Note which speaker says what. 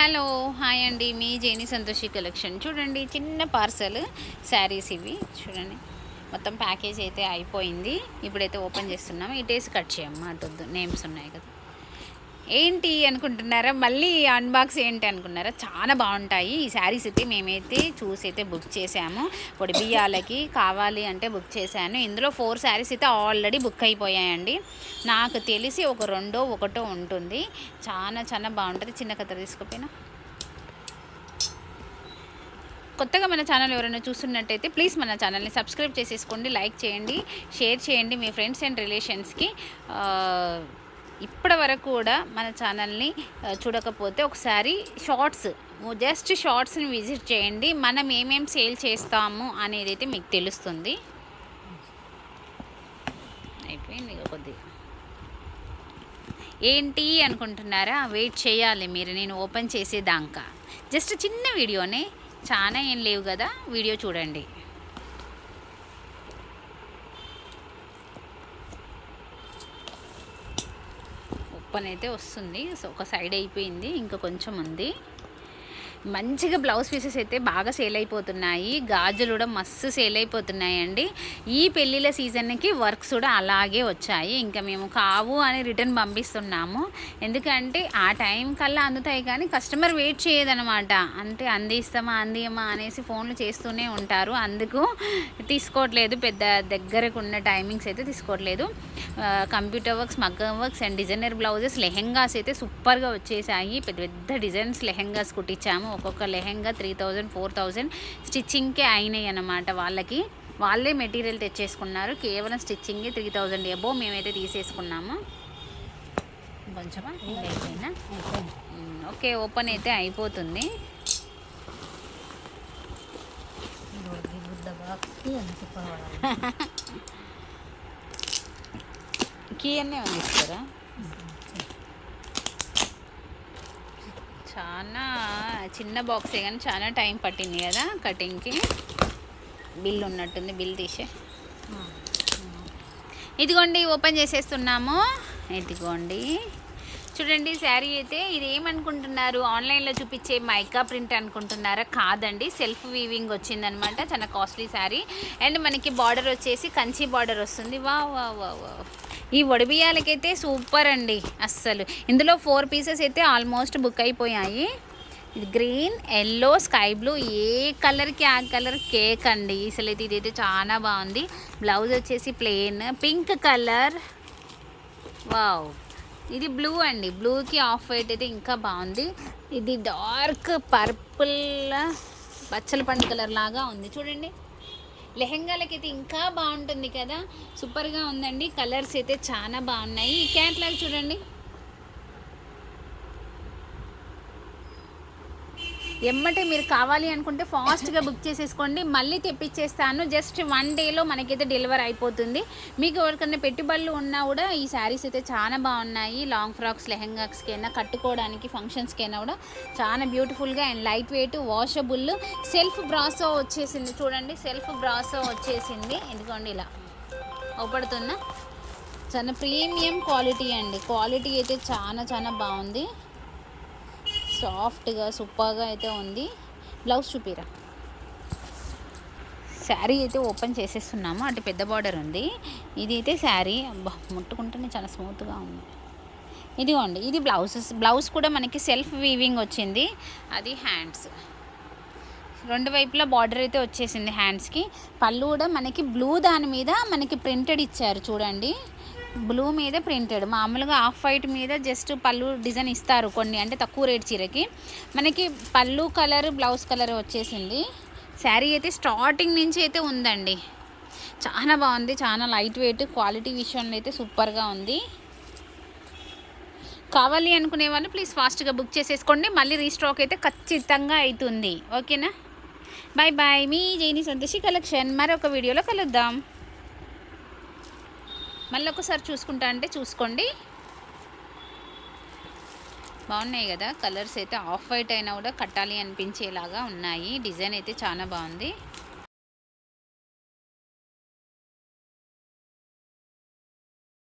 Speaker 1: Hello hi అండి, మీ జేని Santoshi collection. చూడండి, చిన్న పార్సల్ శారీస్ ఇవి. చూడండి, మొత్తం ప్యాకేజ్ అయితే అయిపోయింది. ఇప్పుడైతే ఓపెన్ చేస్తున్నాము. ఇటేసి కట్ చేయమ్మా, అటు నేమ్స్ ఉన్నాయి కదా. ఏంటి అనుకుంటున్నారా, మళ్ళీ అన్బాక్స్ ఏంటి అనుకున్నారా? చాలా బాగుంటాయి ఈ శారీస్ అయితే. మేమైతే చూసి అయితే బుక్ చేసాము. పొడి బియ్యాలకి కావాలి అంటే బుక్ చేశాను. ఇందులో 4 శారీస్ అయితే ఆల్రెడీ బుక్ అయిపోయాయండి. నాకు తెలిసి ఒక 2 1 ఉంటుంది. చాలా చాలా బాగుంటుంది. చిన్న కథ తీసుకుపోయినా. కొత్తగా మన ఛానల్ ఎవరైనా చూస్తున్నట్టయితే ప్లీజ్ మన ఛానల్ని సబ్స్క్రైబ్ చేసేసుకోండి, లైక్ చేయండి, షేర్ చేయండి మీ ఫ్రెండ్స్ అండ్ రిలేషన్స్కి. ఇప్పటి వరకు కూడా మన ఛానల్ని చూడకపోతే ఒకసారి జస్ట్ షార్ట్స్ని విజిట్ చేయండి. మనం ఏమేమి సేల్ చేస్తాము అనేది అయితే మీకు తెలుస్తుంది. అయిపోయింది ఇక కొద్దిగా. ఏంటి అనుకుంటున్నారా? వెయిట్ చేయాలి మీరు, నేను ఓపెన్ చేసేదాకా. జస్ట్ చిన్న వీడియోనే, చాలా ఏం లేవు కదా, వీడియో చూడండి. ఓపెన్ అయితే వస్తుంది. సో ఒక సైడ్ అయిపోయింది, ఇంకా కొంచెం ఉంది. మంచిగా బ్లౌజ్ పీసెస్ అయితే బాగా సేల్ అయిపోతున్నాయి. గాజులు కూడా మస్తు సేల్ అయిపోతున్నాయండి. ఈ పెళ్ళిళ్ళ సీజన్కి వర్క్స్ కూడా అలాగే వచ్చాయి. ఇంకా మేము కావు అని రిటర్న్ పంపిస్తున్నాము. ఎందుకంటే ఆ టైం కల్లా అందుతాయి, కానీ కస్టమర్ వెయిట్ చేయదనమాట. అంటే అందియమా అనేసి ఫోన్లు చేస్తూనే ఉంటారు. అందుకు తీసుకోవట్లేదు, పెద్ద దగ్గరకు ఉన్న టైమింగ్స్ అయితే తీసుకోవట్లేదు. కంప్యూటర్ వర్క్స్, మగ్గం works and designer blouses, lehengas అయితే సూపర్గా వచ్చేసాయి. పెద్ద పెద్ద డిజైన్స్ లెహెంగాస్ కుట్టించాము. ఒక్కొక్క లెహెంగా 3000 4000 స్టిచ్చింగ్కే అయినాయి అన్నమాట. వాళ్ళే మెటీరియల్ తెచ్చేసుకున్నారు. కేవలం స్టిచ్చింగే 3000 అబో మేమైతే తీసేసుకున్నాము. కొంచెమా అయిపోయినా ఓకే, ఓపెన్ అయితే అయిపోతుంది. కీ అన్నీ అందిస్తారా? చాలా చిన్న బాక్సే కానీ చాలా టైం పట్టింది కదా కటింగ్కి. బిల్ ఉన్నట్టుంది, బిల్ తీసే. ఇదిగోండి, ఓపెన్ చేసేస్తున్నాము. ఇదిగోండి చూడండి, శారీ అయితే. ఇది ఏమనుకుంటున్నారు, ఆన్లైన్లో చూపించే మైకా ప్రింట్ అనుకుంటున్నారా? కాదండి, సెల్ఫ్ వీవింగ్ వచ్చిందనమాట. చాలా కాస్ట్లీ శారీ. అండ్ మనకి బార్డర్ వచ్చేసి కంచి బార్డర్ వస్తుంది. వా వా వా వా ఈ వడిబియ్యాలకైతే సూపర్ అండి అస్సలు. ఇందులో 4 పీసెస్ అయితే ఆల్మోస్ట్ బుక్ అయిపోయాయి. ఇది గ్రీన్, ఎల్లో, స్కై బ్లూ, ఏ కలర్కి ఆ కలర్ కేక్ అండి. అసలు అయితే ఇదైతే చాలా బాగుంది. బ్లౌజ్ వచ్చేసి ప్లెయిన్ పింక్ కలర్. వావ్, ఇది బ్లూ అండి. బ్లూకి ఆఫ్ వైట్ అయితే ఇంకా బాగుంది. ఇది డార్క్ పర్పుల్, బచ్చల పండు కలర్ లాగా ఉంది. చూడండి, లెహెంగాలకైతే ఇంకా బాగుంటుంది కదా, సూపర్గా ఉందండి. కలర్స్ అయితే చాలా బాగున్నాయి. ఈ క్యాట్లాగ్ చూడండి. ఎమ్మటే మీరు కావాలి అనుకుంటే ఫాస్ట్గా బుక్ చేసేసుకోండి, మళ్ళీ తెప్పించేస్తాను. జస్ట్ 1 డేలో మనకైతే డెలివరీ అయిపోతుంది. మీకు ఎవరికైనా పెట్టుబడులు ఉన్నా కూడా ఈ శారీస్ అయితే చాలా బాగున్నాయి. లాంగ్ ఫ్రాక్స్, లెహెంగాస్కి అయినా కట్టుకోవడానికి, ఫంక్షన్స్కి అయినా కూడా చాలా బ్యూటిఫుల్గా and light weight, washable. Self brasso వచ్చేసింది చూడండి, సెల్ఫ్ బ్రాసో వచ్చేసింది. ఎందుకండి ఇలా అవపడుతున్నా, చాలా ప్రీమియం క్వాలిటీ అండి. క్వాలిటీ అయితే చాలా చాలా బాగుంది. సాఫ్ట్గా సూపర్గా అయితే ఉంది. బ్లౌజ్ చూపిరా. శారీ అయితే ఓపెన్ చేసేస్తున్నాము. అటు పెద్ద బార్డర్ ఉంది. ఇది అయితే శారీ ముట్టుకుంటేనే చాలా స్మూత్గా ఉంది. ఇదిగోండి, ఇది బ్లౌజ్ కూడా మనకి సెల్ఫ్ వీవింగ్ వచ్చింది. అది హ్యాండ్స్, 2 వైపులా బార్డర్ అయితే వచ్చేసింది హ్యాండ్స్కి. పళ్ళు కూడా మనకి బ్లూ దాని మీద మనకి ప్రింటెడ్ ఇచ్చారు చూడండి. బ్లూ మీద ప్రింటెడ్. మామూలుగా ఆఫ్ వైట్ మీద జస్ట్ పళ్ళు డిజైన్ ఇస్తారు కొన్ని, అంటే తక్కువ రేట్ చీరకి. మనకి పళ్ళు కలర్, బ్లౌజ్ కలర్ వచ్చేసింది. శారీ అయితే స్టార్టింగ్ నుంచి అయితే ఉందండి. చాలా బాగుంది, చాలా లైట్ వెయిట్. క్వాలిటీ విషయంలో అయితే సూపర్గా ఉంది. కావాలి అనుకునే వాళ్ళు ప్లీజ్ ఫాస్ట్గా బుక్ చేసేసుకోండి. మళ్ళీ రీస్టాక్ అయితే ఖచ్చితంగా అవుతుంది. ఓకేనా? బాయ్ బాయ్, మీ జేని సంతోషి కలెక్షన్. మరొక వీడియోలో కలుద్దాం. మళ్ళీ ఒకసారి చూసుకుంటా అంటే చూసుకోండి. బాగున్నాయి కదా కలర్స్ అయితే. ఆఫ్ వైట్ అయినా కూడా కట్టాలి అనిపించేలాగా ఉన్నాయి. డిజైన్ అయితే చాలా బాగుంది.